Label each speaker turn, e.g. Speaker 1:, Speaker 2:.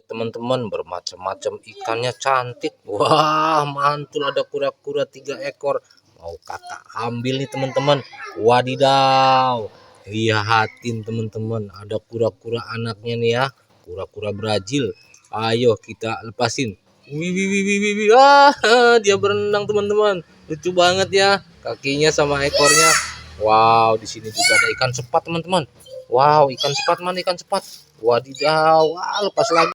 Speaker 1: teman-teman, bermacam-macam ikannya cantik. Wah, mantul, ada kura-kura 3 ekor. Mau kakak ambil nih teman-teman. Wadidaw, lihatin teman-teman, ada kura-kura anaknya nih ya, kura-kura Brazil. Ayo kita lepasin. Wih, wih, wih, wih, wih, wih. Dia berenang teman-teman, lucu banget ya kakinya sama ekornya. Wow, di sini juga ada ikan sepat teman-teman. Wow, ikan sepat, mana ikan sepat? Wadidaw, wah, lepas lagi.